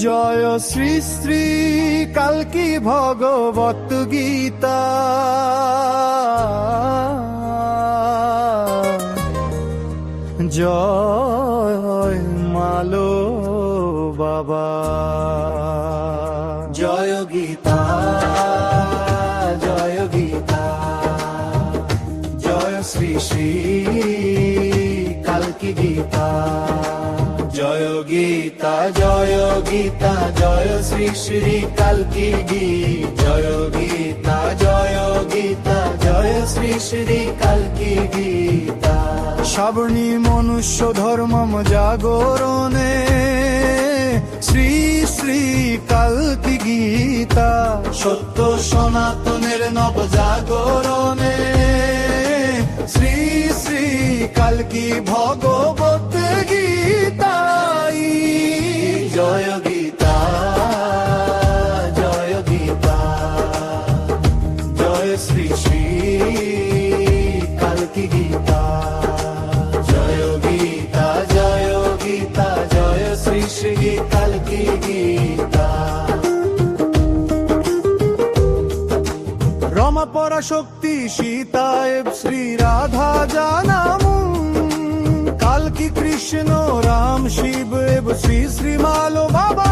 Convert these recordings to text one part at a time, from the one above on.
জয় শ্রী শ্রী কালকি ভগবত গীতা। জয় মালো বাবা। জয় গীতা, জয় গীতা, জয় শ্রী শ্রী কালকি গীতা। জয় গীতা, জয় গীতা, জয় শ্রী শ্রী কালকি গীতা। জয় গীতা, জয় গীতা, জয় শ্রী শ্রী কালকি গীতা। শ্রাবণী মনুষ্য ধর্মম জাগরণে শ্রী শ্রী কালকি গীতা। সত্য সনাতনের নব জাগরণে শ্রী শ্রী কালকি ভগবত গীতা। জয় গীতা, জয় গীতা, জয় শ্রী শ্রী কালকি গীতা। জয় গীতা, জয় গীতা, জয় শ্রী শ্রী কালকি গীতা। রমা পরাশক্তি সীতা এব শ্রী রাধা জানামু। কালকি কৃষ্ণ রাম শিব এব শ্রী শ্রী মালো বাবা।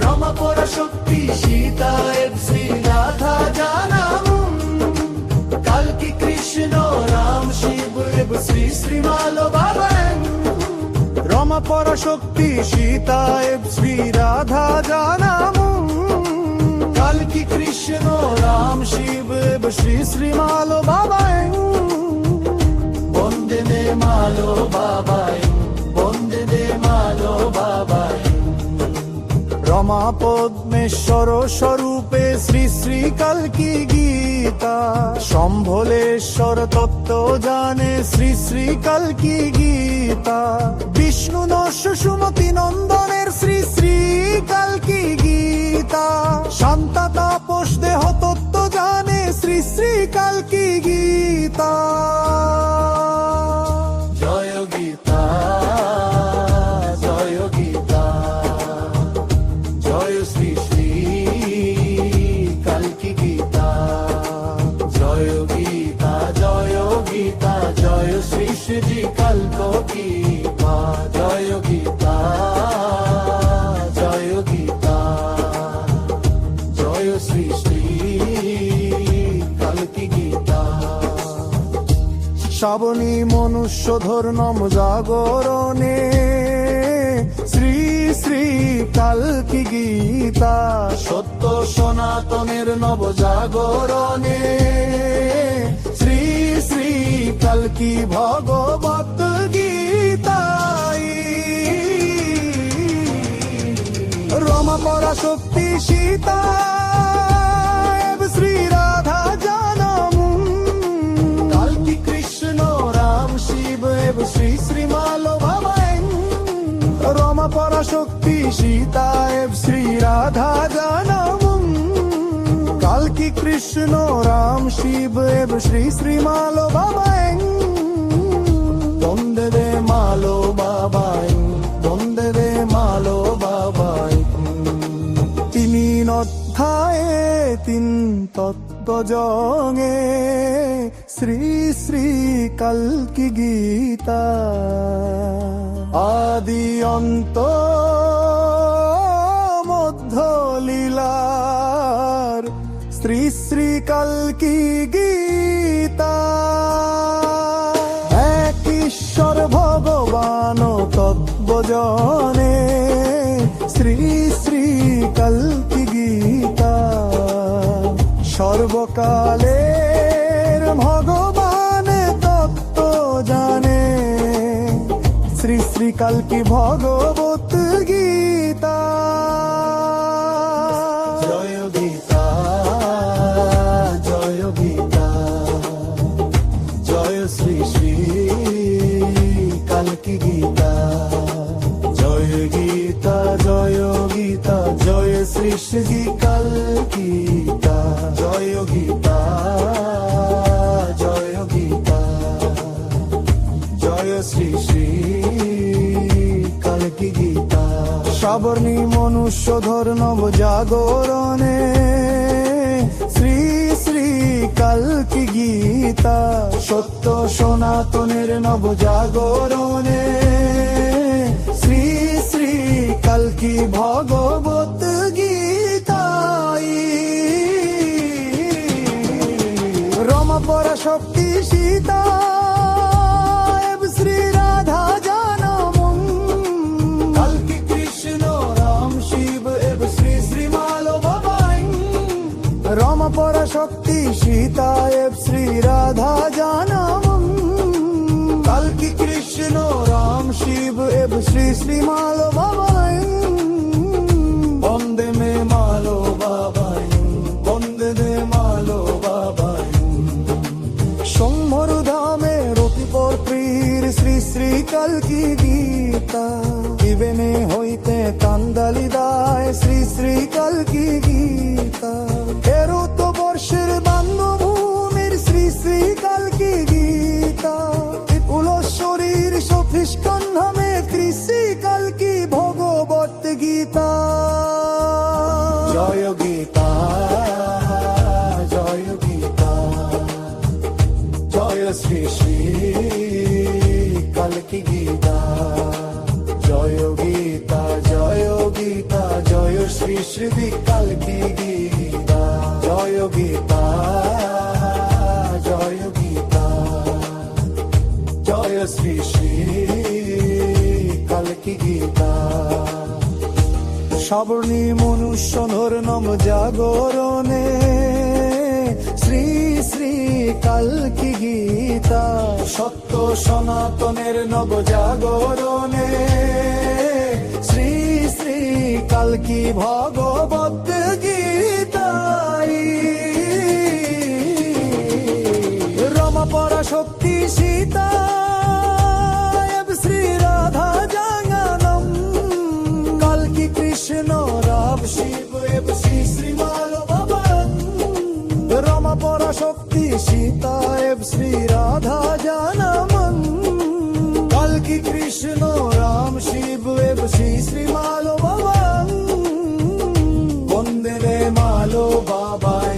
রমা পরাশক্তি সীতা এব শ্রী রাধা জানামু। কালকি কৃষ্ণ রাম শিব এব শ্রী শ্রী মালো বাবা। রমা পরাশক্তি সীতা এব শ্রী রাধা জানামু। কালকি কৃষ্ণ রাম শিব এব শ্রী শ্রী মালো বাবা। বন্দে দে মালো বাবাই, বন্দে দে মালো বাবাই। রমা পদ্মেশ্বর স্বরূপে শ্রী শ্রী কালকি গীতা। সম্ভলেশ্বর তত্ত্ব জানে শ্রী শ্রী কালকি গীতা। বিষ্ণু নশ সুমতি নন্দনের শ্রী শ্রী কালকি গীতা। শান্তা তাপস দেহ তত্ত্ব জানে শ্রী শ্রী কালকি গীতা। জয় গীতা, জয় গীতা, জয় শ্রী শ্রী কালকি গীতা। জয় গীতা, জয় গীতা, জয় শ্রী শ্রী কালকি গীতা। জয় গীতা, জয় গীতা, জয় শ্রী শ্রী কালকি গীতা। শ্রাবণী মনুষ্য ধর্মম জাগরণে শ্রী শ্রী কালকি গীতা। সত্য সনাতনের নব জাগরণে শ্রী শ্রী কালকি ভগবত গীতা। রমা পরাশক্তি সীতা এব শ্রী রাধা জানামু। কালকি কৃষ্ণ রাম শিব এব শ্রী শ্রী মালো বাবা। রমা পরাশক্তি সীতা এব শ্রী রাধা জানামু। কালকি কৃষ্ণ রাম শিব এব শ্রী শ্রী মালো বাবা। বন্দে দে মালো বাবা, বন্দে দে মালো বাবা। তিন অধ্যায়ে তিন তত্ত্ব জঙে শ্রী শ্রী কালকি গীতা। আদি অন্ত মধ্য লীলার শ্রী শ্রী কালকি গীতা। এক ঈশ্বর ভগবান তত্ত্ব জনে শ্রী শ্রী কালকি গীতা। সর্বকালের ভগবান তত্ত্ব জানে শ্রী শ্রী কালকি ভগবত গীতা। জয় গীতা, জয় গীতা, জয় শ্রী শ্রী কালকি গীতা। জয় গীতা, জয় গীতা, জয় শ্রী শ্রী কালকি গীতা। জয় গীতা, জয় গীতা, জয় শ্রী শ্রী কালকি গীতা। সবর্ণী মনুষ্য ধর নব জাগরণে শ্রী শ্রী কল্কি গীতা সত্য সনাতনের নব জাগরণে শ্রী শ্রী কল্কি ভগবত গীতা রমা পরাশক্তি সীতা শ্রী রাধা জানম কল্কি কৃষ্ণ রাম শিব এব শ্রী শ্রীমাল বাবাই রমা পরাশক্তি সীতা এব শ্রী রাধা জানম কল্কি কৃষ্ণ রাম শিব এব শ্রী শ্রীমাল বাবাই বন্দে মে মালো বাবাই বন্দে দে মালো বাবাই সোমর ধামে রতিপর প্রিয় শ্রী শ্রী কল্কি গীতা জীবনে হইতে কান্দালি দায় শ্রী শ্রী কল্কি গীতা এরত বর্ষের বান্ধভূমির শ্রী শ্রী কল্কি গীতা বিপুল শরীর সফিস কন্ধামে কৃষি কল্কি ভগবত গীতা জয় গীতা জয় গীতা জয় শ্রী শ্রী কল্কি গীতা জয় গীতা জয় গীতা জয় শ্রী শ্রী কল্কি গীতা জয় গীতা জয় গীতা জয় শ্রী শ্রী কল্কি গীতা সবর্ণী মনুষ্য ধর নম জাগরণে শ্রী শ্রী কল্কি গীতা সত্য সনাতনের নব জাগরণে শ্রী শ্রী কল্কি ভগবত গীতা রমা পরাশক্তি সীতা শ্রী রাধা জানম কল্কি কৃষ্ণ রাম শিব এব শ্রী শ্রীমাল বাবান রমা পরাশক্তি সীতা এব শ্রী রাধা জানম কল্কি কৃষ্ণ রাম শিব এব শ্রী শ্রীমাল বাবান বন্দে মে মালো বাবাই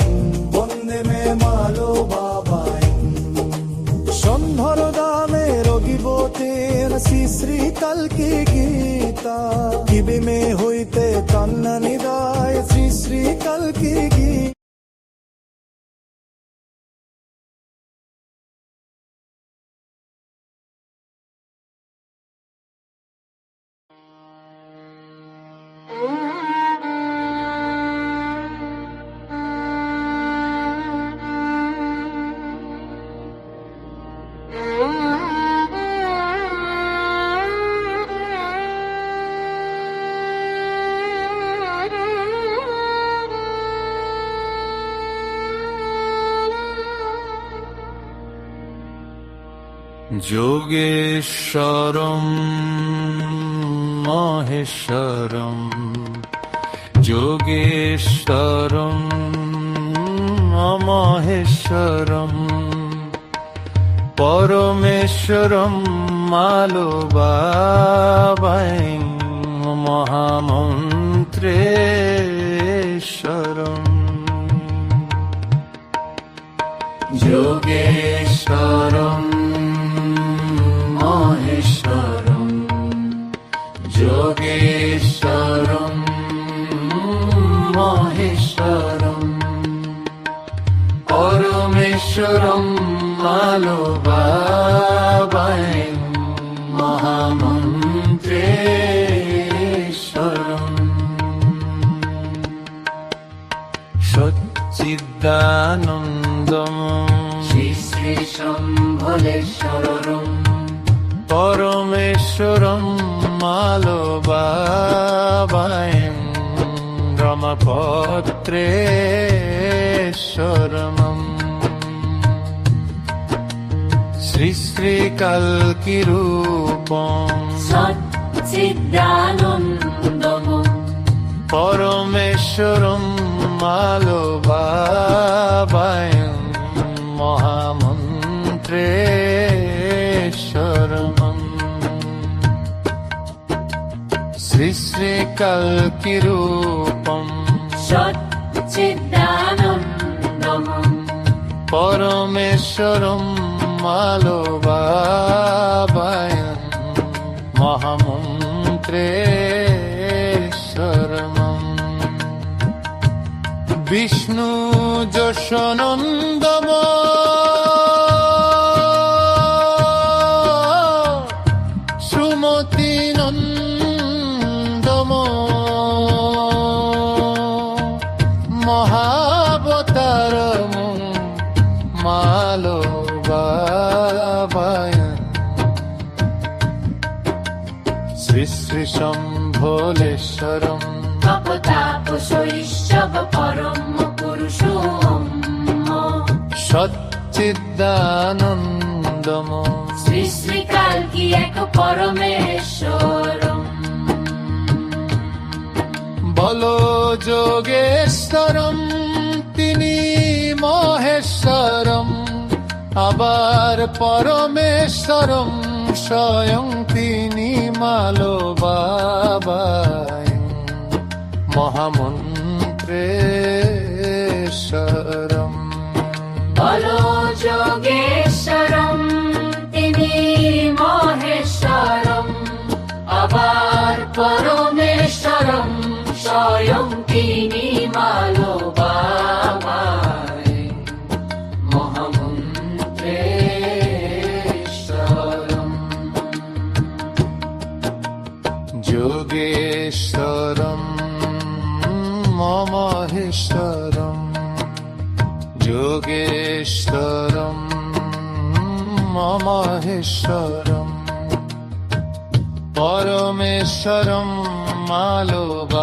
বন্দে মে মালো বাবাই সন্ধর দামে রগিবতের শ্রী শ্রী কল্কি গীতা কিবি মে হইতে কান্না নিদায় শ্রী শ্রী কল্কি গীতা যোগেশ্বরম মহেশ্বরম যোগেশ্বরম মহেশ্বরম পরমেশ্বরম মালো বাবাই মহামন্ত্রেশ্বরম যোগেশ্বরম মহেশ্বরম যোগেশ্বরম মহেশ্বরম পরমেশ্বরম মালো বাবাই মহামন্ত্রেশ্বরম সচ্চিদানন্দম শ্রী শ্রী শম্ভলেশ্বরম পরমেশ্বরম মালো বাবাই রমপত্রেশ্বরম শ্রী শ্রী কল্কি রূপম সচ্চিদানন্দম পরমেশ্বরম মালো বাবাই মহামন্ত্রেশ্বরম শ্রী শ্রী श्रीश्रीकल्किरूपम् सच्चिदानन्दम् परमेश्वरम् मालोभावयन् महामन्त्रेश्वरमम् विष्णु যশোনন্দম সুমতি নন্দম মহাবতারম মালোভাবয়ন শ্রী শ্রী শম্ভোলেশ্বরম তপতাপসৈষ্যব পরম পুরুষোম সচ্চিদানন্দম শ্রী শ্রী কালকি এক পরমেশ্বরম বলো যোগেশ্বরম তিনি মহেশ্বরম আবার পরমেশ্বরম স্বয়ং তিনি মালোভাবয়ন মহামন্ত্রেশ্বরম বলো যোগেশ্বরম তিনি মহেশ্বরম আবার পরমেশ্বরম স্বয়ং তিনি মালোভাবয়ন মহামন্ত্রেশ্বরম যোগেশ্বরম মহেশ্বরম যোগেশ্বরম মহেশ্বরম পরমেশ্বরম মালোভাবয়ন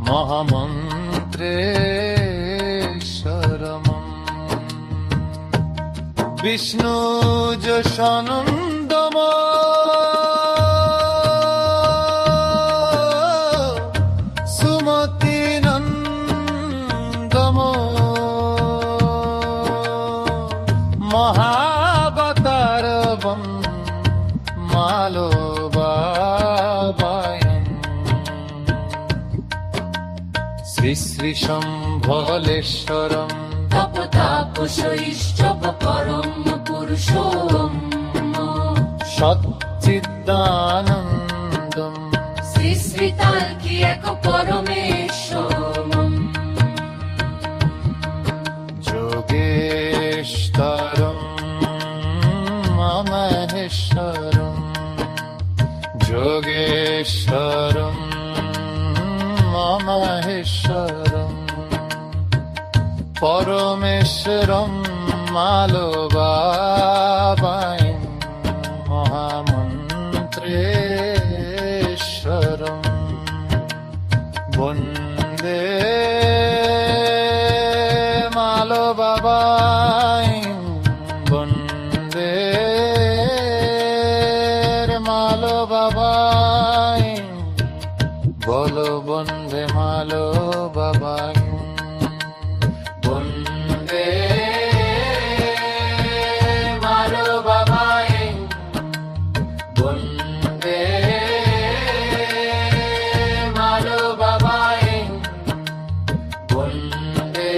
মহামন্ত্রেশ্বরম বিষ্ণু যশোনন্দম সুমতি নন্দম মহাবতারবম মালোভাবয়ন শ্রী শ্রী শম্ভোলেশ্বরম তপতাপসৈষ্যব পরম পুরুষোম সচ্চিদানন্দম শ্রী শ্রী কালকি এক পরমেশ্বরম যোগেশ্বরম মহেশ্বরম যোগেশ্বরম মহেশ্বরম পরমেশ্বরম মালোভাবয়ন মহামন্ত্রেশ্বরম বন্দে মালোভাবয়ন বন্দে মালোভাবয়ন বলো বন্দে মালোভাবয়ন বন্দে মালোভাবয়ন বন্দে মালোভাবয়ন বন্দে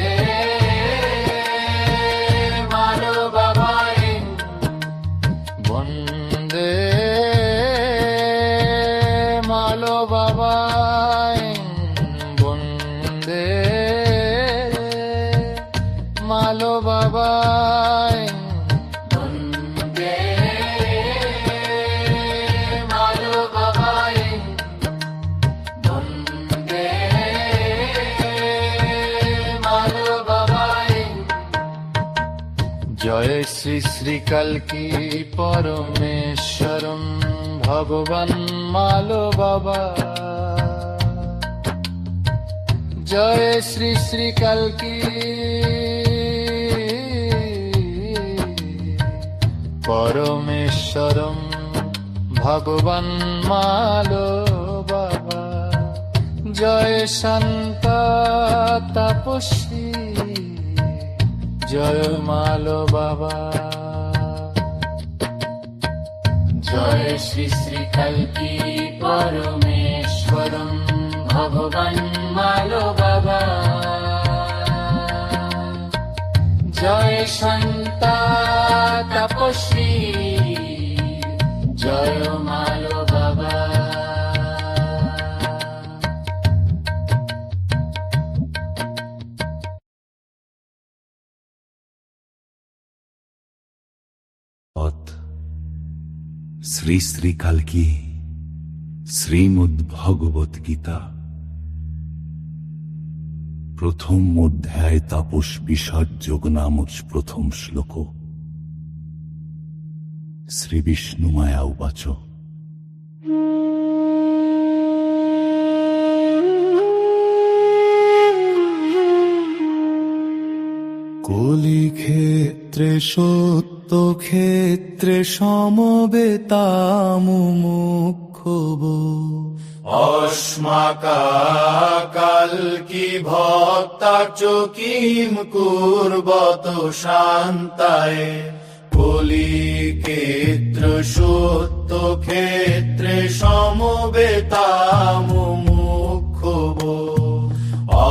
মালোভাবয়ন বন্দে মালোভাবয়ন বন্দে মালোভাবয়ন বন্দে মালোভাবয়ন বন্দে মালোভাবয়ন জয় শ্রী শ্রী কালকি পরমেশ্বরম ভগবান মালোভাবা জয় শ্রী শ্রী কালকি পরমেশ্বরম ভগবান মালোভাবা জয় শান্ত তাপসী জয় মালোভাবা জয় শ্রী শ্রী কল্কি পরমেশ্বরম ভগবান মালো বাবা জয় শান্তা তপস্বী জয় মালো বাবা শ্রী শ্রী কালকি শ্রীমদ্ ভগবত গীতা প্রথম অধ্যায় তাপস বিসর্যোগ নামক প্রথম শ্লোক শ্রী বিষ্ণুমায়া উবাচ কলি ক্ষেত্রে সত্য ক্ষেত্রে সমবেতামুমুক্ষব অস্মাকাল কি ভক্তা চকিম কুর্বত শান্তায় কলি ক্ষেত্র সত্য ক্ষেত্রে সমবেতামুমুক্ষব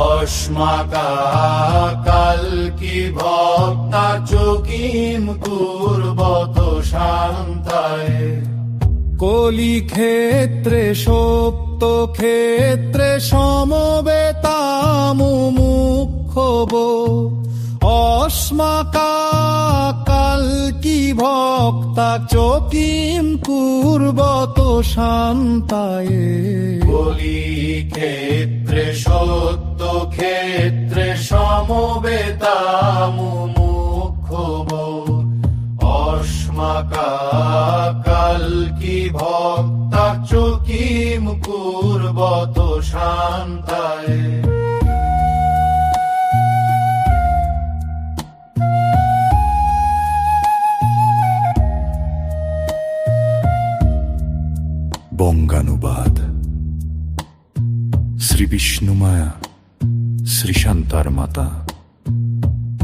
অস্মাকাল কি ভক্তা চকিম কুর্বত শান্তায় কলি ক্ষেত্রে সপ্ত ক্ষেত্রে সমবেতামুমুক্ষব অস্মাকাল কি ভক্তা চকিম কুর্বত শান্তায় কলি ক্ষেত্রে সত্য ক্ষেত্রে সমবেতামুমুক্ষব অস্মাকাল কি ভক্তা চকিম কুর্বত শান্তায় বঙ্গানুবাদ শ্রী বিষ্ণুমায়া শ্রী শান্তার মাতা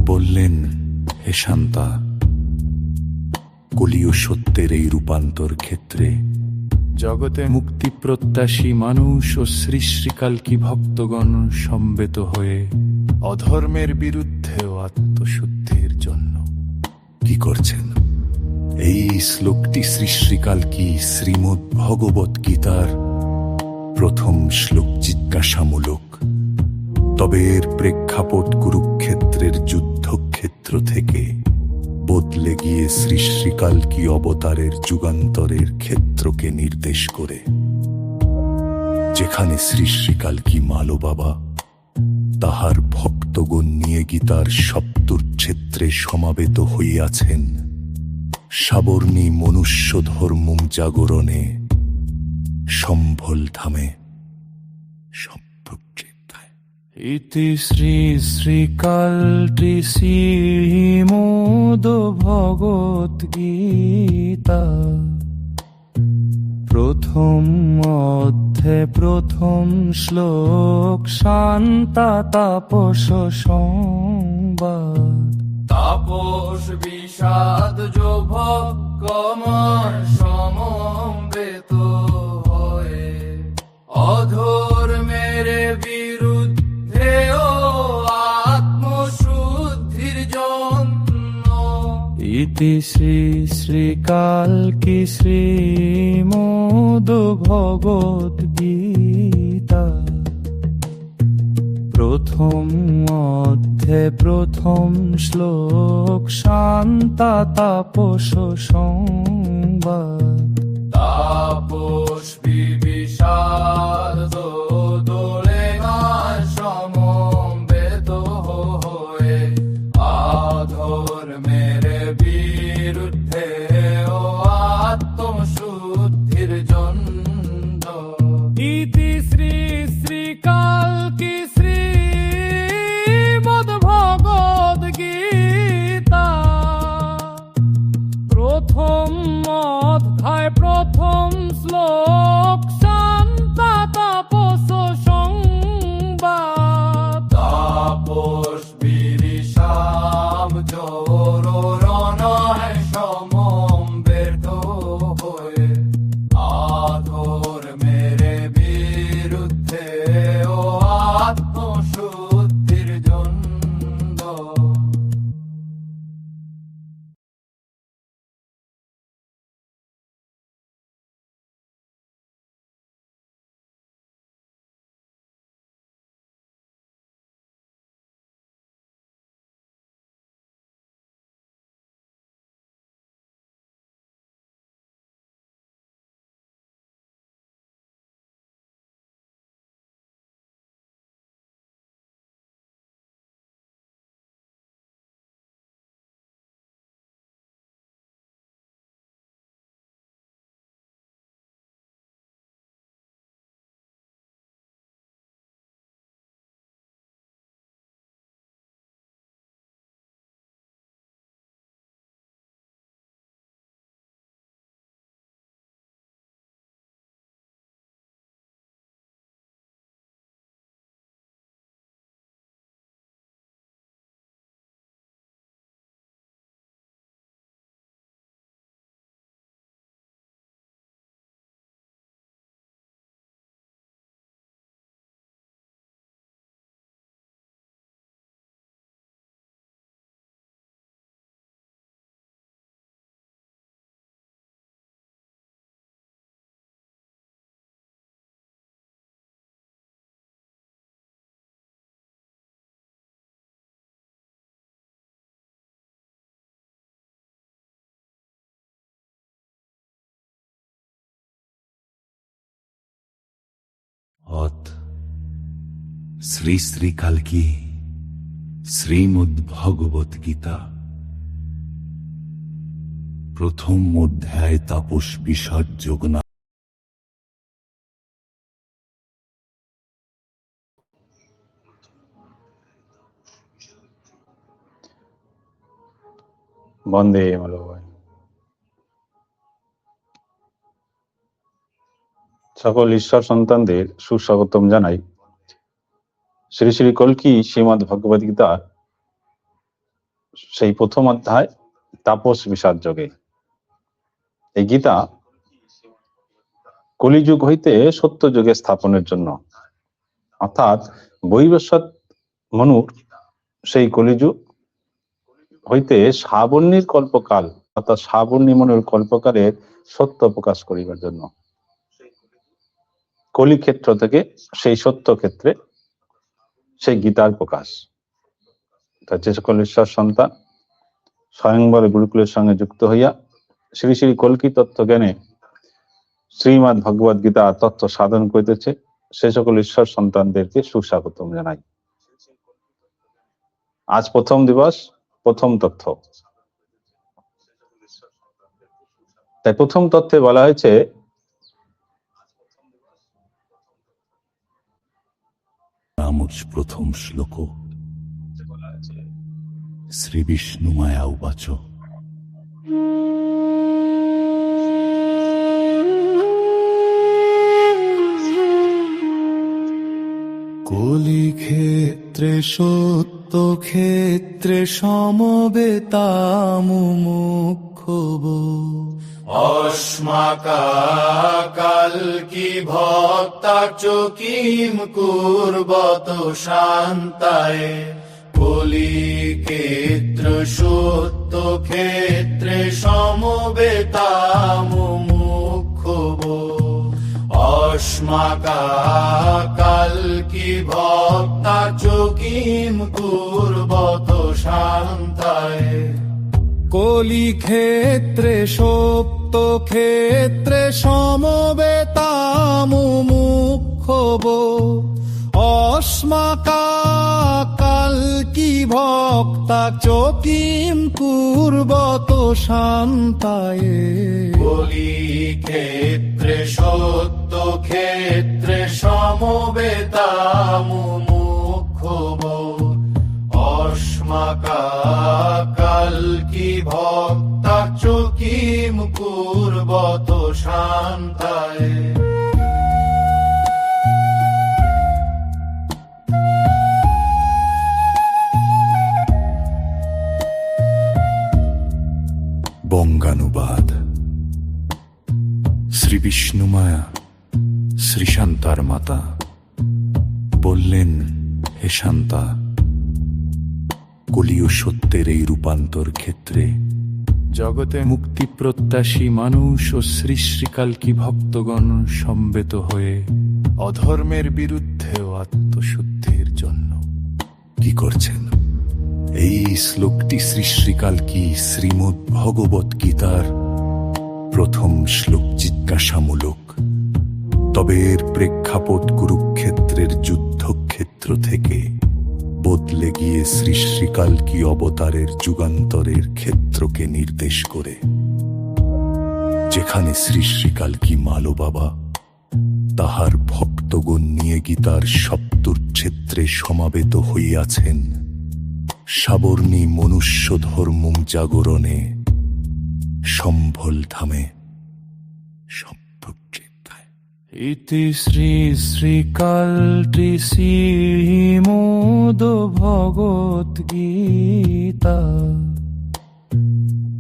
বললেন, হে শান্তা, কলীয় সত্যের এই রূপান্তর ক্ষেত্রে জগতে মুক্তি প্রত্যাশী মানুষ ও শ্রী শ্রী কালকি ভক্তগণ সমবেত হয়ে অধর্মের বিরুদ্ধে ও আত্মশুদ্ধির জন্য কি করছেন? এই শ্লোকটি শ্রী শ্রী কালকি শ্রীমদ্ ভগবত গীতার প্রথম শ্লোক জিজ্ঞাসামূলক, তবে এর প্রেক্ষাপট কুরুক্ষেত্রের যুদ্ধক্ষেত্র থেকে বদলে গিয়ে শ্রী শ্রী কালকি অবতারের যুগান্তরের ক্ষেত্রকে নির্দেশ করে, যেখানে শ্রী শ্রী কালকি মালো বাবা তাহার ভক্তগণ নিয়ে গীতার সপ্তক্ষেত্রে সমাবেত হইয়াছেন সাবর্ণী মনুষ্য ধর্মং জাগরণে সম্ভল ধামে সম্ভ্রক্ষেত্রায়। ইতি শ্রী শ্রী কালটি শ্রীমদ্ ভগবত গীতা প্রথম অধ্যায় প্রথম শ্লোক শান্তা তাপস সংবাদ। তাপস বিষাদ যুবকমন সমবেত হয়ে অধর্মের বিরুদ্ধে ও আত্মশুদ্ধির জন্য ইতি শ্রী শ্রী কালকি শ্রীমদ্ ভগবত গীতা প্রথম অধ্যায় প্রথম শ্লোক শান্তা তাপস সংবাদ। তাপস বিষাদ দোলে না সমবেত হয়ে অধর্মের বিরুদ্ধে ও আত্মশুদ্ধির জন্য ইতি শ্রী শ্রী কালকি শ্রীমদ্ ভগবত গীতা প্রথম অধ্যায় প্রথম শ্লোক শান্তা তাপস সংবাদ। তাপস বিরিশাম জোর রণয় সমবেত হয়ে শ্রী শ্রী কালকি শ্রীমদ্ ভগবত গীতা প্রথম অধ্যায় তাপস বিষদ যোগনা। বন্দে মালবাই। সকল ঈশ্বর সন্তানদের সুস্বাগতম জানাই শ্রী শ্রী কল্কি শ্রীমদ্ ভগবদ গীতা সেই প্রথম অধ্যায় তাপস বিষাদ যোগে। এই গীতা কলিযুগ হইতে সত্য যুগে স্থাপনের জন্য, অর্থাৎ বৈবস্বত মনুর সেই কলিযুগ হইতে শ্রাবণীর কল্পকাল, অর্থাৎ শ্রাবণী মনুর কল্পকালের সত্য প্রকাশ করিবার জন্য, কলি ক্ষেত্র থেকে সেই সত্য ক্ষেত্রে সেই গীতার প্রকাশ। যে সকল ঈশ্বর সন্তান স্বয়ংবর গুরুকুলের সঙ্গে যুক্ত হইয়া শ্রী শ্রী কল্কি তত্ত্ব জ্ঞানে শ্রীমদ্ ভগবদ গীতা তত্ত্ব সাধন করিতেছে, সে সকল ঈশ্বর সন্তানদেরকে সুস্বাগতম জানাই। আজ প্রথম দিবস, প্রথম তথ্য। তাই প্রথম তথ্যে বলা হয়েছে প্রথম শ্লোক শ্রী বিষ্ণু মায়া উবাচ কলি ক্ষেত্রে সত্য ক্ষেত্রে সমবেতামুমুক্ষব অস্মাকাল কি ভক্তা চকিম কুর্বত শান্তায় কলি ক্ষেত্র সত্য ক্ষেত্রে সমবেতামুমুক্ষব অস্মাকাল কি ভক্তা চকিম কুর্বত শান্তায়। কলি ক্ষেত্রে সত্য ক্ষেত্রে সমবেতামুমুক্ষব অস্মাকাল কি ভক্তা চকিম কুর্বত শান্তায়। কলি ক্ষেত্রে সত্য ক্ষেত্রে সমবেতামুমুক্ষব অস্মাকাল কি ভক্তা চকিম কুর্বত শান্তায়। বঙ্গানুবাদ। শ্রী বিষ্ণু মায়া শ্রী শান্তার মাতা বললেন, হে শান্তা, কলীয় সত্যের এই রূপান্তর ক্ষেত্রে জগতে মুক্তি প্রত্যাশী মানুষ ও শ্রী শ্রীকালকি ভক্তগণ সমবেত হয়ে অধর্মের বিরুদ্ধে ও আত্মশুদ্ধির জন্য কি করছেন? এই শ্লোকটি শ্রী শ্রীকালকি শ্রীমদ্ ভগবত গীতার প্রথম শ্লোক জিজ্ঞাসামূলক, তবে এর প্রেক্ষাপট কুরুক্ষেত্রের যুদ্ধক্ষেত্র থেকে বদলে গিয়ে শ্রী শ্রীকালকি অবতারের যুগান্তরের ক্ষেত্রকে নির্দেশ করে, যেখানে শ্রী শ্রীকালকি মালো বাবা তাহার ভক্তগণ নিয়ে গীতার সপ্তক্ষেত্রে সমাবেত হইয়াছেন সাবর্ণী মনুষ্য ধর্মম জাগরণে সম্ভল ধামে সপ্তক্ষেত্রায়। ইতি শ্রী শ্রীকালটি শ্রীমদ্ ভগবত গীতা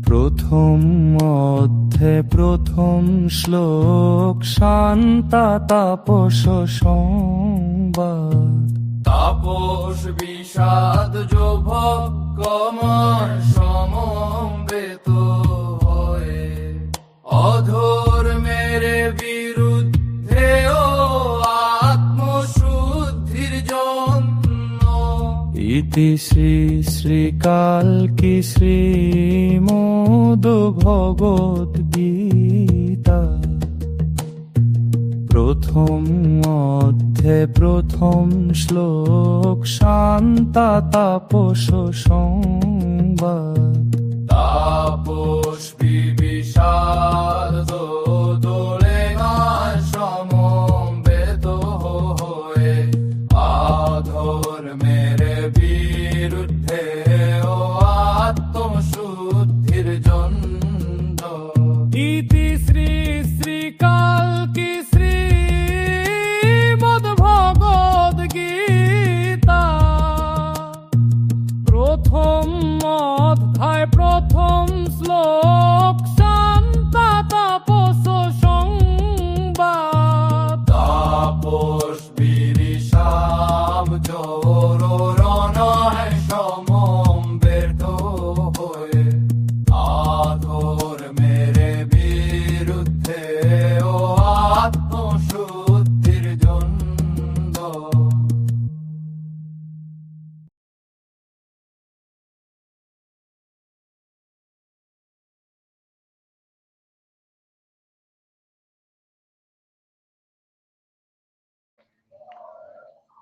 প্রথম অধ্যায় প্রথম শ্লোক শান্তা তাপস সংবাদ। তাপস বিষাদ ভক্তগণ সমবেত হয়ে অধর্মের বিরুদ্ধে ও আত্মশুদ্ধির জন্য। ইতি শ্রী শ্রীকালকি শ্রীমদ্ ভগবত গীতা প্রথম অধ্যে প্রথম শ্লোক শান্তা তাপস সংবাদ। তাপস বিবিষাদ দোলে না সমবেত হয়ে আধর মেরে বিরুদ্ধে ও আত্মশুদ্ধির জন্য। ইতি শ্রী শ্রীকালকি শ্রীমদ্ ভগবদ্ গীতা প্রথম অধ্যায় প্রথম শ্লোক শান্তা তাপস সংবাদ। তাপস বিরিষাম জোর রণয় সমবেত হয়ে আধর মেরে বিরুদ্ধে ও আত্মশুদ্ধির জন্য।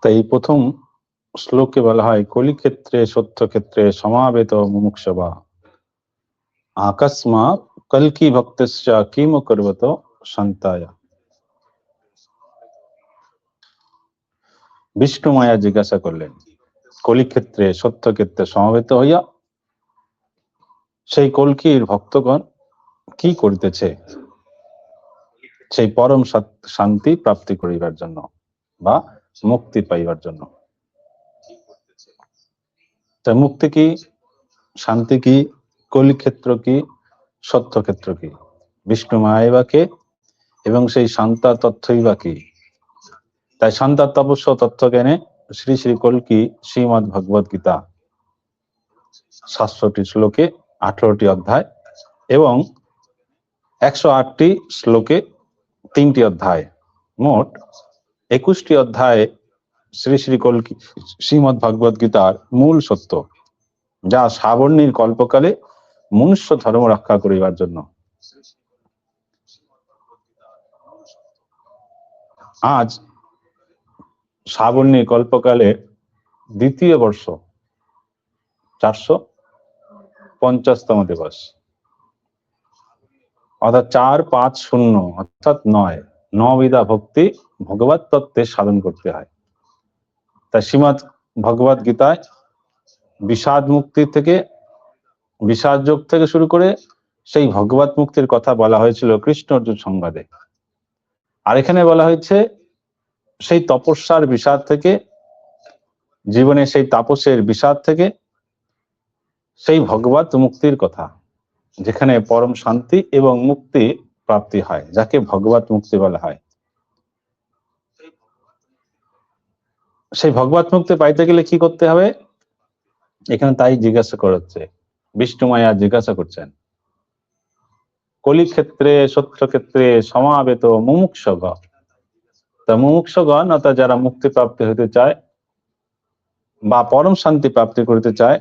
তাই এই প্রথম শ্লোকে বলা হয় কলিক্ষেত্রে সত্যক্ষেত্রে সমাবেত মুমুক্ষবা আকস্মা কল্কি ভক্তস্য কিম করবত শান্তায়। বিষ্ণু মায়া জিজ্ঞাসা করলেন কলিক্ষেত্রে সত্যক্ষেত্রে সমবেত হইয়া সেই কল্কির ভক্তগণ কি করিতেছে সেই পরম শান্তি প্রাপ্তি করিবার জন্য বা মুক্তি পাইবার জন্য। তা মুক্তি কি, শান্তি কি, কলিক্ষেত্র কি, সত্যক্ষেত্র কি, বিষ্ণু মায়াই বা কে এবং সেই শান্তা তথ্যই বা কি? তাই শান্তা তপস্য তথ্য জ্ঞানে শ্রী শ্রী কল্কি শ্রীমদ্ ভগবদ গীতা 700টি শ্লোকে 18টি অধ্যায় এবং 108টি শ্লোকে 3টি অধ্যায়, মোট 21টি অধ্যায়ে শ্রী শ্রী কল্কি শ্রীমদ্ ভগবদ গীতার মূল সত্য, যা শ্রাবণীর কল্পকালে মনুষ্য ধর্ম রক্ষা করিবার জন্য। আজ শ্রাবণী কল্পকালে দ্বিতীয় বর্ষ 450তম দিবস, অর্থাৎ 450 অর্থাৎ 9 ভক্তি ভগবত তত্ত্বে সাধন করতে হয়। তাই শ্রীমদ্ ভগবদ গীতায় বিষাদ মুক্তি থেকে, বিষাদ যোগ থেকে শুরু করে সেই ভগবত মুক্তির কথা বলা হয়েছিল কৃষ্ণ অর্জুন সংবাদে। আর এখানে বলা হয়েছে সেই তপস্যার বিষাদ থেকে, জীবনে সেই তাপসের বিষাদ থেকে সেই ভগবত মুক্তির কথা, যেখানে পরম শান্তি এবং মুক্তি প্রাপ্তি হয়, যাকে ভগবত মুক্তি বলা হয়। সেই ভগবত মুক্তি পাইতে গেলে কি করতে হবে, এখানে তাই জিজ্ঞাসা করা হচ্ছে। বিষ্ণু মায়া জিজ্ঞাসা করছেন কলিক্ষেত্রে সত্যক্ষেত্রে সমাবেত মুমুক্ষগণ। তা মুমুক্ষগণ অর্থাৎ যারা মুক্তি প্রাপ্তি হইতে চায় বা পরম শান্তি প্রাপ্তি করতে চায়,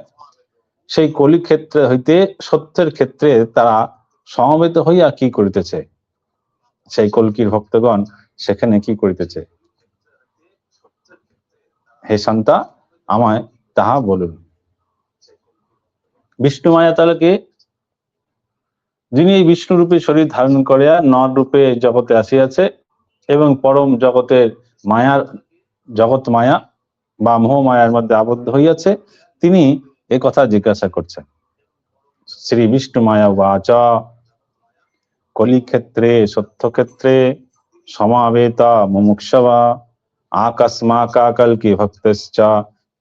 সেই কলিক্ষেত্রে হইতে সত্যের ক্ষেত্রে তারা সমবেত হইয়া কি করিতেছে, সেই কল্কির ভক্তগণ সেখানে কি করিতেছে, হে শান্তা আমায় তাহা বলুন। বিষ্ণু মায়া তাহলে যিনি এই বিষ্ণু রূপে শরীর ধারণ করিয়া নর রূপে জগতে আসিয়াছে এবং পরম জগতের মায়ার, জগৎ মায়া বা মোহ মায়ার মধ্যে আবদ্ধ হইয়াছে, তিনি এ কথা জিজ্ঞাসা করছেন। শ্রী বিষ্ণু মায়া বাচা কলিক্ষেত্রে সত্যক্ষেত্রে সমাবেতা মুমুক্ষবা আকস্মাকা কল্কি ভক্তশ্চ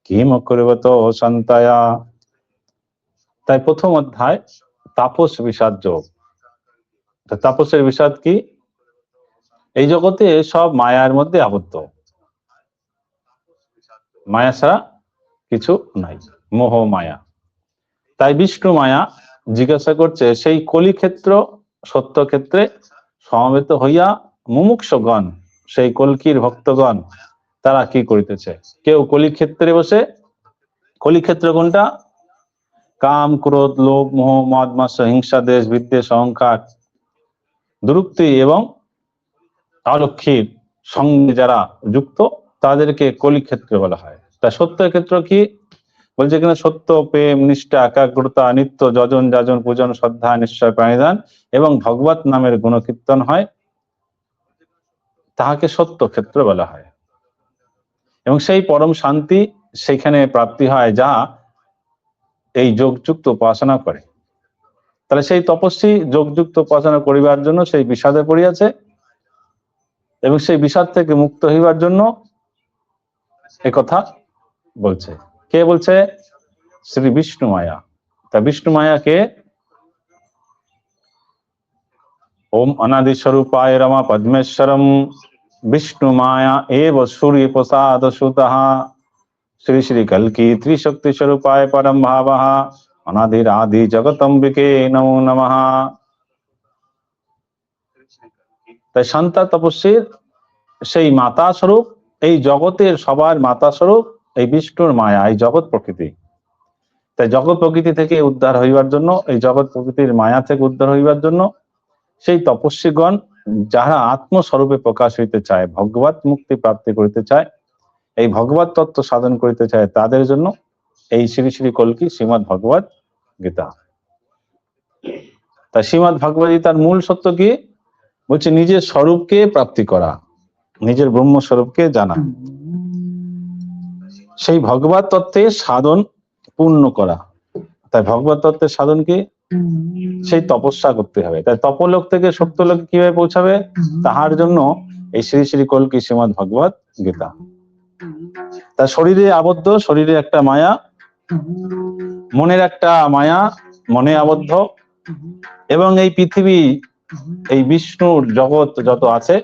কিম করবত শান্তায়া। তাই প্রথম অধ্যায় তাপস বিষাদ যোগ। তাপসের বিষাদ কি? এই জগতে সব মায়ার মধ্যে আবদ্ধ, মায়া ছাড়া কিছু নাই, মোহ মায়া। তাই বিষ্ণু মায়া জিজ্ঞাসা করছে সেই কলিক্ষেত্র সত্যক্ষেত্রে সমবেত হইয়া মুমুক্ষগণ, সেই কল্কির ভক্তগণ তারা কি করিতেছে। কেউ কলিক্ষেত্রে বসে, কলিক্ষেত্র কোনটা? কাম ক্রোধ লোভ মোহ মদ মাৎসর্য হিংসা দেশ বিদ্বেষ অহংকার দুরুক্তি এবং অলক্ষীর সঙ্গে যারা যুক্ত তাদেরকে কলিক্ষেত্র বলা হয়। তা সত্যের ক্ষেত্র কি বলছে কিনা, সত্য, প্রেম, নিষ্ঠা, একাগ্রতা, নিত্য যজন যাজন পূজন, শ্রদ্ধা, নিশ্চয় প্রাণিদান এবং ভগবত নামের গুণকীর্তন হয়, তাহাকে সত্য ক্ষেত্র বলা হয়। এবং সেই পরম শান্তি সেখানে প্রাপ্তি হয় যা এই যোগযুক্ত উপাসনা করে। তাহলে সেই তপস্বী যোগযুক্ত উপাসনা করিবার জন্য সেই বিষাদে পড়িয়াছে এবং সেই বিষাদ থেকে মুক্ত হইবার জন্য এ কথা বলছে। কে বলছে? শ্রী বিষ্ণু মায়া। তা বিষ্ণু মায়াকে ওম অনাদি স্বরূপায় রমা পদ্মেশ্বরম বিষ্ণু মায়া এব সূর্য প্রসাদ সুতঃ শ্রী শ্রী কল্কি ত্রিশক্তি স্বরূপায় পরম ভাবঃ অনাদির আদি জগতম্বিকে নমো নমঃ। তাই শান্তা তপস্বীর সেই মাতা স্বরূপ, এই জগতের সবার মাতা স্বরূপ এই বিষ্ণুর মায়া, এই জগৎ প্রকৃতি। তাই জগৎ প্রকৃতি থেকে উদ্ধার হইবার জন্য, এই জগৎ প্রকৃতির মায়া থেকে উদ্ধার হইবার জন্য সেই তপস্বীগণ যারা আত্মস্বরূপে প্রকাশ হইতে চায়, ভগবত মুক্তি প্রাপ্তি করিতে চায়, এই ভগবত তত্ত্ব সাধন করিতে চায়, তাদের জন্য এই শ্রী শ্রী কল্কি শ্রীমৎ ভগবত গীতা। তাই শ্রীমৎ ভগবত গীতার মূল সত্য কি বলছে? নিজের স্বরূপকে প্রাপ্তি করা, নিজের ব্রহ্ম স্বরূপকে জানা, সেই ভগবত তত্ত্বের সাধন পূর্ণ করা। তাই ভগবত তত্ত্বের সাধন কি? সেই তপস্যা করতে হবে। তাই তপলোক থেকে সত্যলোকে কিভাবে পৌঁছাবে, তাহার জন্য এই শ্রী শ্রী কল্কি শ্রীমৎ ভগবত গীতা। তার শরীরে আবদ্ধ, শরীরে একটা মায়া, মনের একটা মায়া, মনে আবদ্ধ, এবং এই পৃথিবী, এই বিষ্ণুর জগৎ যত আছে,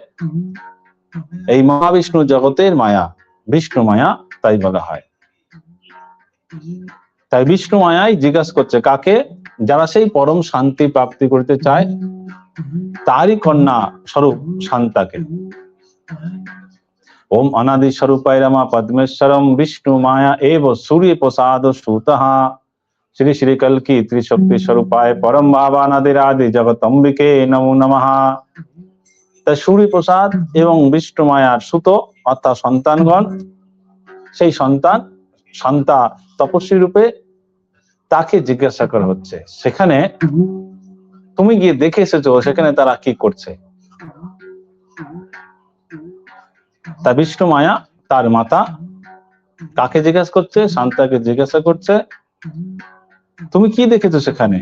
এই মহাবিষ্ণু জগতের মায়া বিষ্ণু মায়া তাই বলা হয়। তাই বিষ্ণু মায়াই জিজ্ঞাসা করছে কাকে? যারা সেই পরম শান্তি প্রাপ্তি করতে চায়, তারই কন্যা স্বরূপ শান্তাকে। ওম অনাদি স্বরূপায় রমা পদ্মেশ্বরম বিষ্ণু মায়া এব সূর্য প্রসাদ সুতঃ শ্রী শ্রী কল্কি ত্রিশক্তি স্বরূপায় পরম ভাবানাদির আদি জগতম্বিকে নমো নমঃ। তাই সূর্য প্রসাদ এবং বিষ্ণু মায়ার সুত অর্থাৎ সন্তানগণ, সেই সন্তান শান্তা তপস্বী রূপে তাকে জিজ্ঞাসা করা হচ্ছে। সেখানে তুমি গিয়ে দেখে এসেছো সেখানে তারা কি করছে। তা বিষ্ণু মায়া তার মাতা কাকে জিজ্ঞাসা করছে? শান্তাকে জিজ্ঞাসা করছে তুমি কি দেখেছো সেখানে?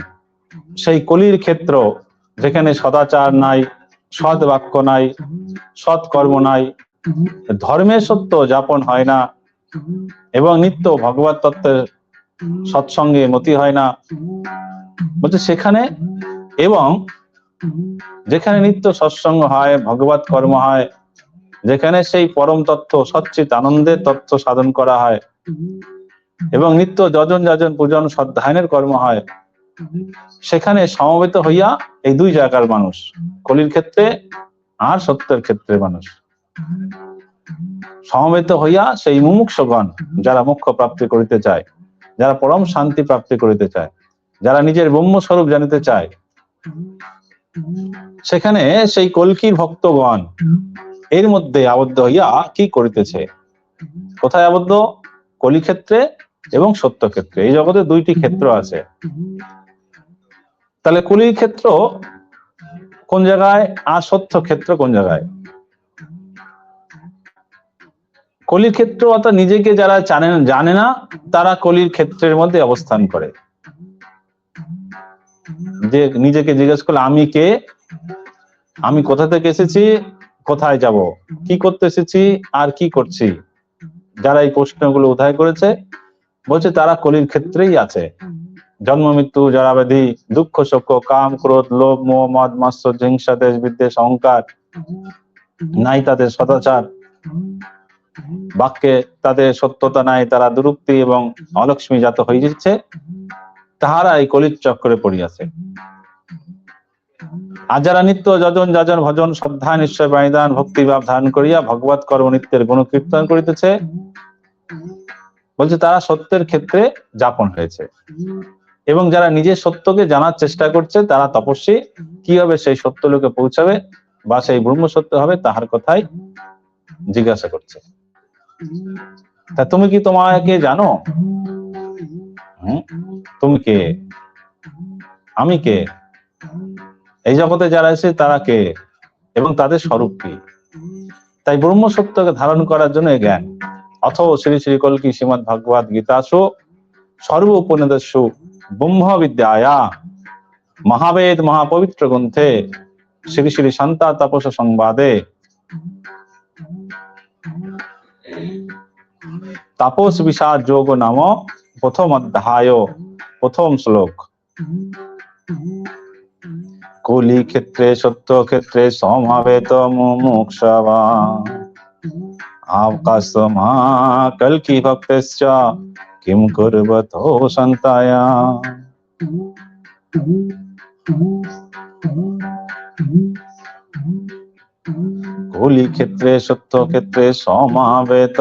সেই কলির ক্ষেত্র যেখানে সদাচার নাই, সৎ বাক্য নাই, সৎ কর্ম নাই, ধর্মের সত্য যাপন হয় না এবং নিত্য ভগবত তত্ত্বের সৎসঙ্গে মতি হয় না, বলছে সেখানে, এবং যেখানে নিত্য সৎসঙ্গ হয়, ভগবত কর্ম হয়, যেখানে সেই পরম তত্ত্ব সচ্চিত আনন্দের তত্ত্ব সাধন করা হয় এবং নিত্য যজন যাজন পূজন সদ্ধায়নের কর্ম হয়, সেখানে সমবেত হইয়া এই দুই জায়গার মানুষ, কলির ক্ষেত্রে আর সত্যের ক্ষেত্রে মানুষ সমবেত হইয়া সেই মুমুক্ষুগণ যারা মোক্ষ প্রাপ্তি করিতে চায়, যারা পরম শান্তি প্রাপ্তি করিতে চায়, যারা নিজের ব্রহ্ম স্বরূপ জানিতে চায়, সেখানে সেই কল্কির ভক্তগণ এর মধ্যে আবদ্ধ হইয়া কি করিতেছে? কোথায় আবদ্ধ? কলি ক্ষেত্রে এবং সত্য ক্ষেত্রে। এই জগতে দুইটি ক্ষেত্র আছে। তাহলে কলির ক্ষেত্র কোন জায়গায় আর সত্য ক্ষেত্র কোন জায়গায়? কলির ক্ষেত্র অর্থাৎ নিজেকে যারা জানে না তারা কলির ক্ষেত্রের মধ্যে অবস্থান করে। যে নিজেকে জিজ্ঞেস করলে আমি কে, আমি কোথা থেকে এসেছি, কোথায় যাব, কি করতে এসেছি আর কি করছি, যারা এই প্রশ্নগুলো উদ্ধার করেছে বলছে তারা কলির ক্ষেত্রেই আছে। জন্ম মৃত্যু জরা ব্যাধি দুঃখ শোক কাম ক্রোধ লোভ মোহ মদ মাৎসর্য হিংসা দেশ বিদ্বেষ অহংকার নাই, তাদের সদাচার, বাক্যে তাদের সত্যতা নাই, তারা দুরুক্তি এবং অলক্ষ্মী জাত হয়ে যাচ্ছে, তাহারা এই কলির চক্রে পড়িয়াছে। আর যারা নিত্য যজন যাজন ভজন শ্রদ্ধা নিশ্চয় প্রাণিদান ভক্তিভাব ধারণ করিয়া ভগবত কর্ম নিত্যের গুণ কীর্তন করিতেছে, বলছে তারা সত্যের ক্ষেত্রে যাপন হয়েছে। এবং যারা নিজের সত্যকে জানার চেষ্টা করছে তারা তপস্বী, কিভাবে সেই সত্য লোকে পৌঁছাবে বা সেই ব্রহ্ম সত্য হবে তাহার কথাই জিজ্ঞাসা করছে, তা তুমি কি তোমাকে জানো? তুমি কে? আমি কে? এই জগতে যারা আছে তারা কে এবং তাদের স্বরূপ কি? তাই ব্রহ্ম সত্যকে ধারণ করার জন্য এই জ্ঞান। অথবা শ্রী শ্রী কল্কি শ্রীমদ ভগবদ গীতাসু সর্বোপনিষদসু ব্রহ্ম বিদ্যায়া মহাবেদ মহাপবিত্র গ্রন্থে শ্রী শ্রী শান্তা তাপস সংবাদে তাপস বিষাদ যোগ নাম প্রথম অধ্যায় প্রথম শ্লোক। কলি ক্ষেত্রে সত্য ক্ষেত্রে সমাবেত মুমুক্ষুবা আকাশমা কল্কি ভক্তশ্চ কিম কুর্বতো সন্তায়া। কলি ক্ষেত্রে সত্য ক্ষেত্রে সমাবেত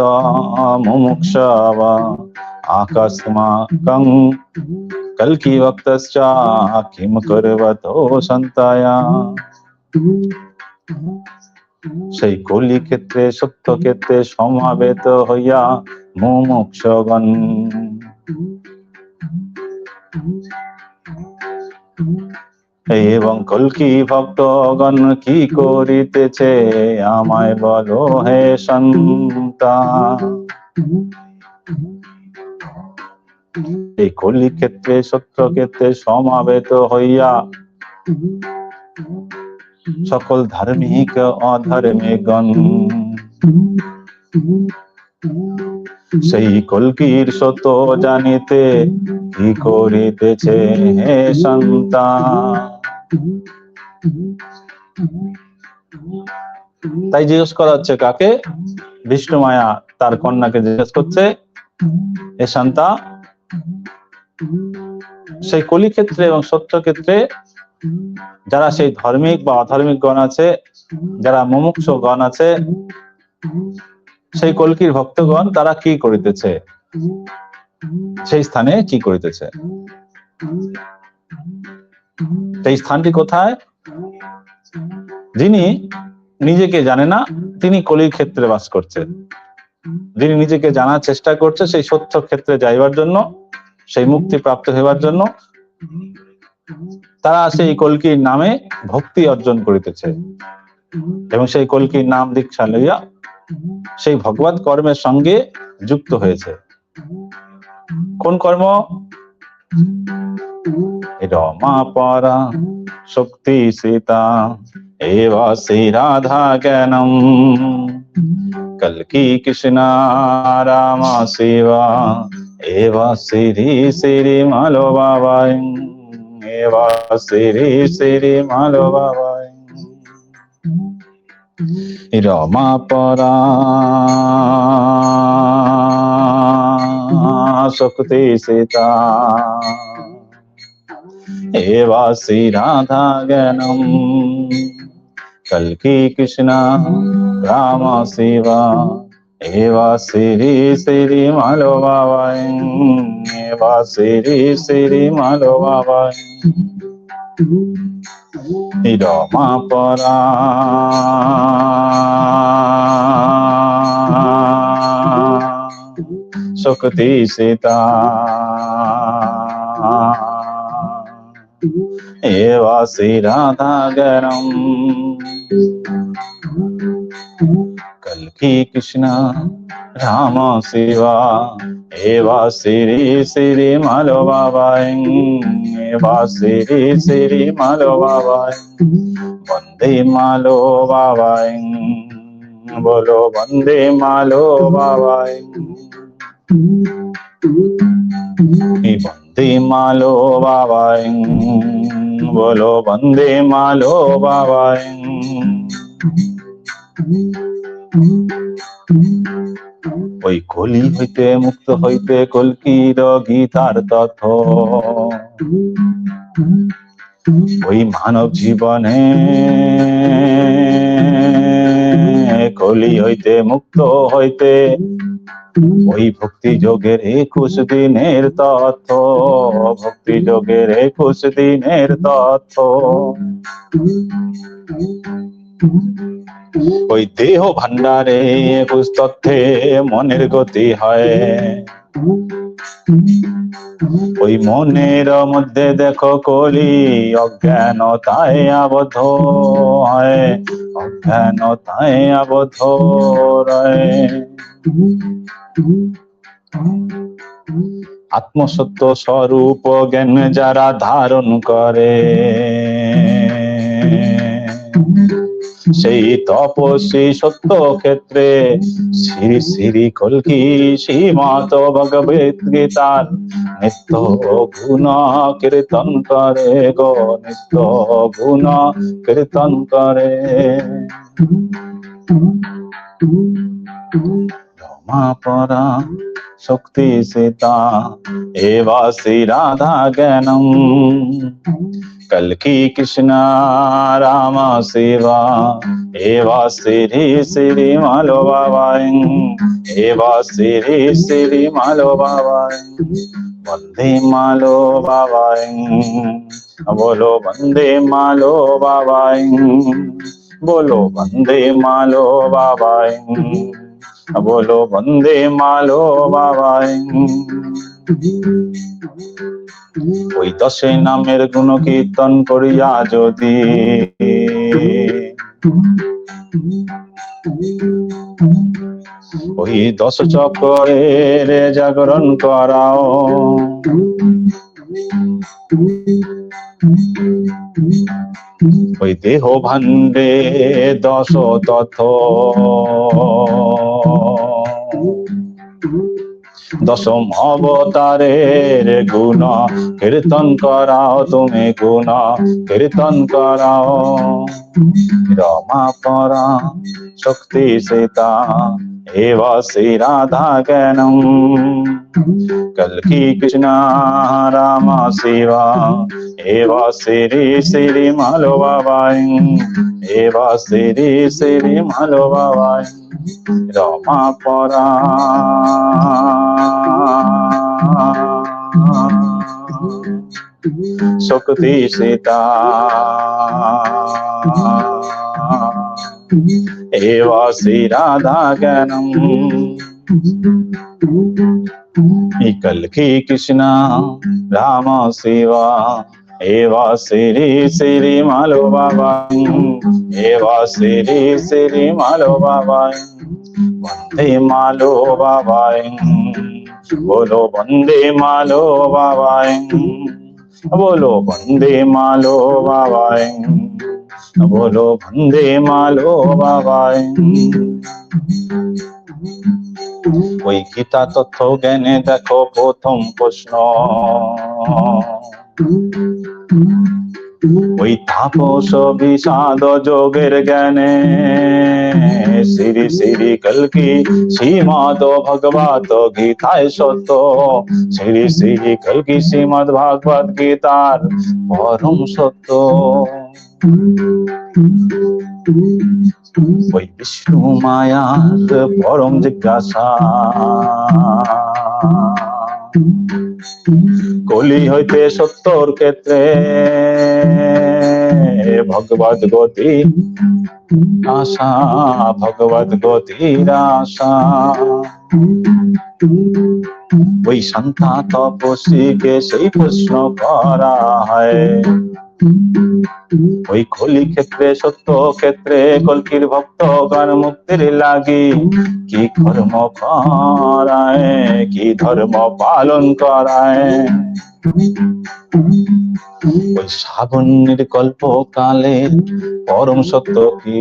মুমুক্ষুবা আকাশমা কল্কি ভক্তশ্চ কিম কুর্বতো সন্তায়া। সেই কলি ক্ষেত্রে সত্য ক্ষেত্রে সমাবেত হইয়া মুমুক্ষুগণ এবং কল্কি ভক্তগণ কি করিতেছে আমায় বলো হে সন্তান। এই কলি ক্ষেত্রে সত্য ক্ষেত্রে সমাবেত হইয়া সকল ধার্মিক অধার্মিকগণ সেই কল্কির সত্য জানিতে কি করিতেছে হে সন্তান। তাই জিজ্ঞেস করা হচ্ছে কাকে? বিষ্ণু মায়া তার কন্যাকে জিজ্ঞেস করছে, হে শান্তা, সেই কলি ক্ষেত্রে এবং সত্য ক্ষেত্রে যারা সেই ধার্মিক বা অধার্মিক গণ আছে, যারা মুমুক্ষু গণ আছে, সেই কল্কির ভক্তগণ তারা কি করিতেছে, সেই স্থানে কি করিতেছে? সেই স্থানটি কোথায়? যিনি নিজেকে জানে না তিনি কলির ক্ষেত্রে বাস করছেন। যিনি নিজেকে জানার চেষ্টা করছে সেই সত্য ক্ষেত্রে যাইবার জন্য, সেই মুক্তি প্রাপ্ত হইবার জন্য, তারা সেই কল্কির নামে ভক্তি অর্জন করিতেছে এবং সেই কল্কির নাম দীক্ষা লইয়া সেই ভগবত কর্মের সঙ্গে যুক্ত হয়েছে। কোন কর্ম? রমা পরা শক্তি সীতা এবা শ্রী রাধা জ্ঞানম কল্কি কৃষ্ণা রামা শিবা এবা শ্রী শ্রী মালো বাবাই এবা শ্রী শ্রী মালো বাবাই। রমা পরা শক্তি সীতা এবা শ্রী রাধা জ্ঞানম কল্কি কৃষ্ণা রাম শিবা এবা শ্রী শ্রী মালো বাবাই এবা শ্রী শ্রী মালো বাবাই। রমা পরা শক্তি সীতা এবা শ্রী রাধা জ্ঞানম কল্কি কৃষ্ণ রাম শিবা এবা শ্রী শ্রী মালো বাবাই এবা শ্রী শ্রী মালো বাবাই। বন্দে মালো বাবাই বলো বন্দে মালো বাবাই। বন্দে মালো বাবাই বলো বন্দে মালো বাবাই। ওই কলি হইতে মুক্ত হইতে কল্কির গীতার তথ্য ওই মানব জীবনে কলি হইতে মুক্ত হইতে ওই ভক্তি যোগের 21 দিনের তথ্য, ভক্তি যোগের 21 দিনের তথ্য। ওই দেহ ভান্ডারে একুশ তথ্যে মনের গতি হয়, ওই মনের মধ্যে দেখো কলি অজ্ঞানতায় আবদ্ধ হয়, অজ্ঞানতায় আবদ্ধ রয়। আত্মসত্য স্বরূপ জ্ঞান যারা ধারণ করে, সেই তপস্বী সত্য ক্ষেত্রে শ্রী শ্রী কল্কি শ্রীমত ভগবত গীতার নিত্য গুণ কীর্তন করে গো, নিত্য গুণ কীর্তন করে। রমাপরা শক্তি সীতা এবা শ্রী রাধা জ্ঞানম, कल्की कृष्णा राम शिवा एवा श्री श्री मालो बाबाई, एवा श्री श्री मालो बाबाई। वंदे मालो बाबाई, बोलो वंदे मालो बाबाई, बोलो वंदे मालो बाबाई, बोलो वंदे मालो बाबाई। ওই দশে নামের গুণ কীর্তন করিয়া যদি ওই দশ চক্রের জাগরণ করাও, ওই দেহ ভাণ্ডে দশ তথ্য দশম অবতারের গুণ কীর্তন করাও, তুমি গুণ কীর্তন করাও। রমাপরা শক্তি সীতা एवा श्री राधा ज्ञानम, कल्की कृष्णा राम शिवा एवा श्री श्री मालो बाबाई, एवा श्री श्री मालो बाबाई। रमापरा शक्ति सीता एवा श्री राधा ज्ञानम, कल्की कृष्णा राम शिवा एवा श्री श्री मालो बाबाई, एवा श्री श्री मालो बाबाई। वंदे मालो बाबाई, बोलो वंदे मालो बाबाई, बोलो वंदे मालो बाबाई, बोलो वंदे मालो बाबाई। ওই গীতা তথ্য জ্ঞানে দেখো প্রথম প্রশ্ন, ওই তাপস বিষাদ যোগের জ্ঞানে শ্রী শ্রী কল্কি শ্রীমদ ভগবত গীতায় সত্য, শ্রী শ্রী কল্কি শ্রীমদ ভাগবত গীতার পরম সত্য। ওই বিষ্ণু মায়ার পরম জিজ্ঞাসা, কলি হইতে সত্যর ক্ষেত্রে ভগবত গতি আশা, ভগবত গতির আশা। ওই সন্তা তপস্বীকে সেই প্রশ্ন করা হয়, ওই কলি ক্ষেত্রে সত্য ক্ষেত্রে কল্কির ভক্তগণ মুক্তির লাগি কি কর্ম করায়, কি ধর্ম পালন করায়। ওই শ্রাবণের কল্পকালে পরম সত্য কি,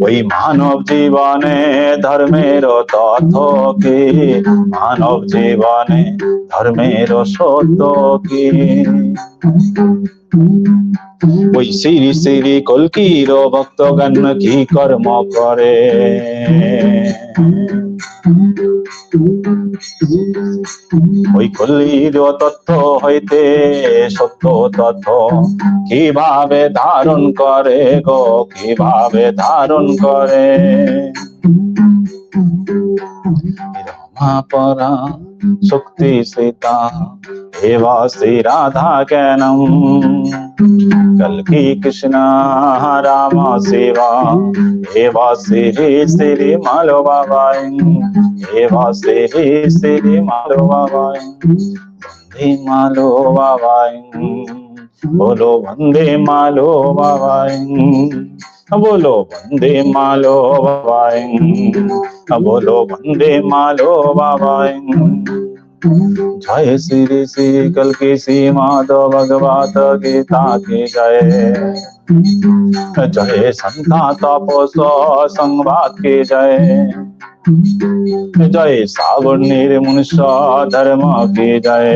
ওই মানব জীবনে ধর্মের তথ্য কি, মানব জীবনে ধর্মের সত্য কি। ওই শ্রী শ্রী কল্কির ভক্তগণ কি কর্ম করে, ওই কলির তথ্য হইতে সত্য তথ্য কিভাবে ধারণ করে গো, কিভাবে ধারণ করে। রমাপরা শক্তি সীতা এবা শ্রী রাধা জ্ঞানম কলকি কৃষ্ণ রাম সেবা এবা শ্রী শ্রী মালো বাবাই এবা শ্রী শ্রী মালো বাবাই বন্দে মালো বাবাই बोलो वंदे मालो बाबाई बोलो वंदे मालो बाबाई बोलो वंदे मालो बाबाई जय श्री श्री कल्की श्री माधव भगवत गीता की जय जय संता तपस संवाद की जय जय सागर निर्मनुष्य धर्म की जय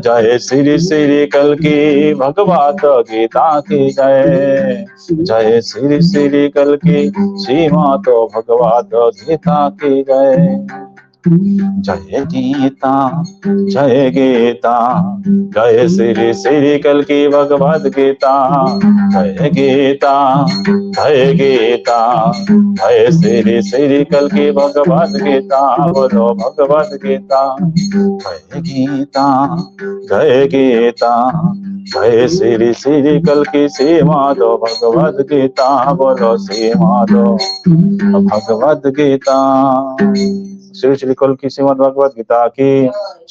जय श्री श्री कल्की भगवत गीता की जय जय श्री श्री कल्की श्रीमद् भगवत गीता की जय जय गीता जय गीता जय श्री श्री कल्की भगवत गीता जय गीता जय गीता जय श्री श्री कल्की भगवत गीता बोलो भगवत गीता जय गीता जय गीता जय श्री श्री कल्की श्रीमद् भगवत गीता बोलो श्रीमद् भगवत गीता श्री श्री कल्की श्रीमद् भगवत गीता की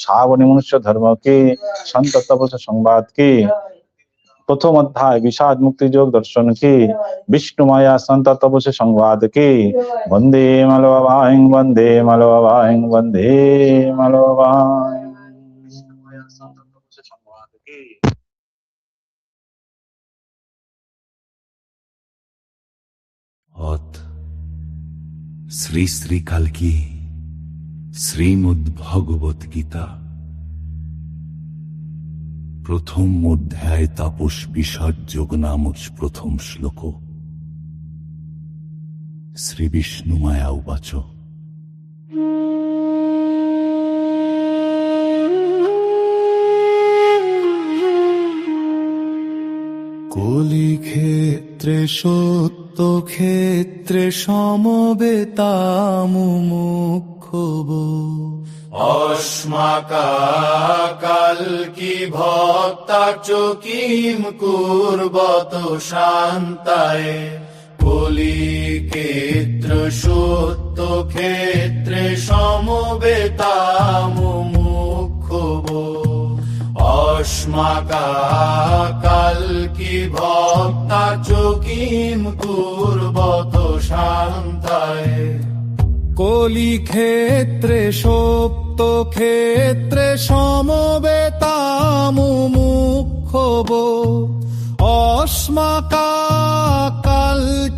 सावनी मनुष्य धर्म की संत तपस्या संवाद की प्रथम अध्याय विषाद मुक्ति योग दर्शन की विष्णु माया संत तपस्या संवाद की वंदे मालो बाबाई वंदे मालो बाबाई वंदे मालो बाबाई অথ শ্রী শ্রী কালকি শ্রীমদ্ ভগবত গীতা প্রথম অধ্যায় তাপস বিষাদ যোগ নামক প্রথম শ্লোক শ্রী বিষ্ণু মায়া উবাচ কলি ক্ষেত্রে সত্য ক্ষেত্রে সমবেতামুমুক্ষব अस्माकाल्की भक्ता किं कुर्वत शान्ताय कलिक्षेत्र सत्य क्षेत्रे समवेतामुमुक्षुः अस्माकाल्की भक्ता किं कुर्वत शान्ताय কলি ক্ষেত্রে সপ্ত ক্ষেত্রে সমবেতামুমুক্ষব অস্মাকাল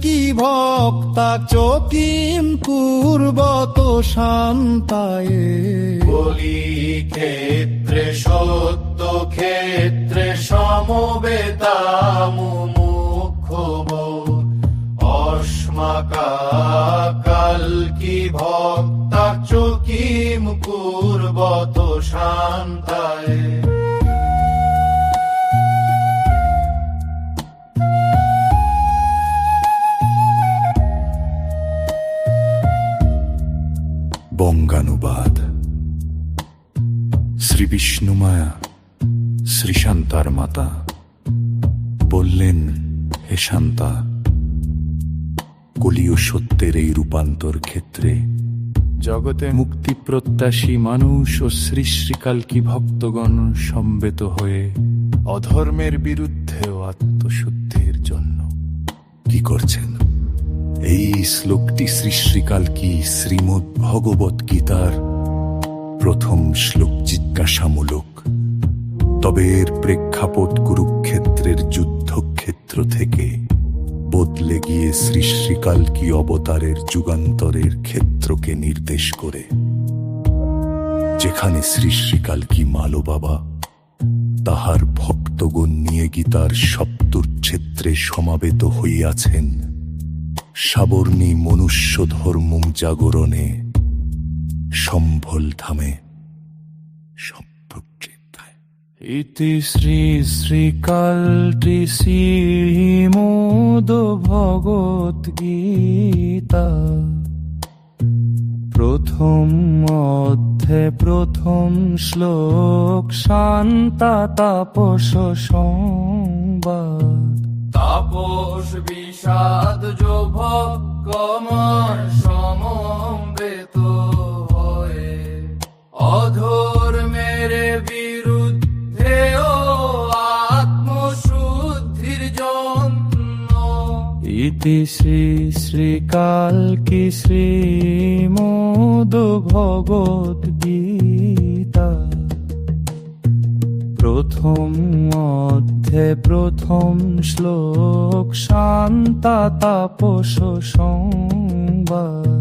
কি ভক্তা চকিম কুর্বত শান্তায় কলিক্ষেত্রে সত্য ক্ষেত্রে সমবেতামুমুক্ষুঃ अस्माकाल्की भक्ता किं कुर्वत शान्ताय বঙ্গানুবাদ শ্রী বিষ্ণু মায়া শ্রী শান্তার মাতা বললেন, হে শান্তা, কলীয় সত্যের এই রূপান্তর ক্ষেত্রে জগতে মুক্তি প্রত্যাশী মানুষ ও শ্রী শ্রীকালকি ভক্তগণ সমবেত হয়ে অধর্মের বিরুদ্ধে ও আত্মশুদ্ধির জন্য কি করছেন? এই শ্লোকটি শ্রী শ্রীকালকি শ্রীমদ্ ভগবত গীতার প্রথম শ্লোক জিজ্ঞাসামূলক, তবে এর প্রেক্ষাপট কুরুক্ষেত্রের যুদ্ধক্ষেত্র থেকে বদলে গিয়ে শ্রী শ্রীকালকি অবতারের যুগান্তরের ক্ষেত্রকে নির্দেশ করে, যেখানে শ্রী শ্রীকালকি মালো বাবা তাহার ভক্তগণ নিয়ে গীতার সপ্তক্ষেত্রে সমাবেত হইয়াছেন সাবর্ণী মনুষ্য ধর্মং জাগরণে সম্ভল ধামে সম্প্রকৃতায়। ইতি শ্রী শ্রীকালটি শ্রীমদ্ ভগবত গীতা প্রথম অধ্যে প্রথম শ্লোক শান্তা তাপস সংবাদ। তাপস বিষাদ যোভক কমর সমবেত হয়ে অধর মেরে বিরুদ্ধে ও আত্মশুদ্ধির জন্য। ইতি শ্রী শ্রীকালকি শ্রীমদ ভগবদ গীতা প্রথম অধ্যে প্রথম শ্লোক শান্তা তাপস সংবাদ।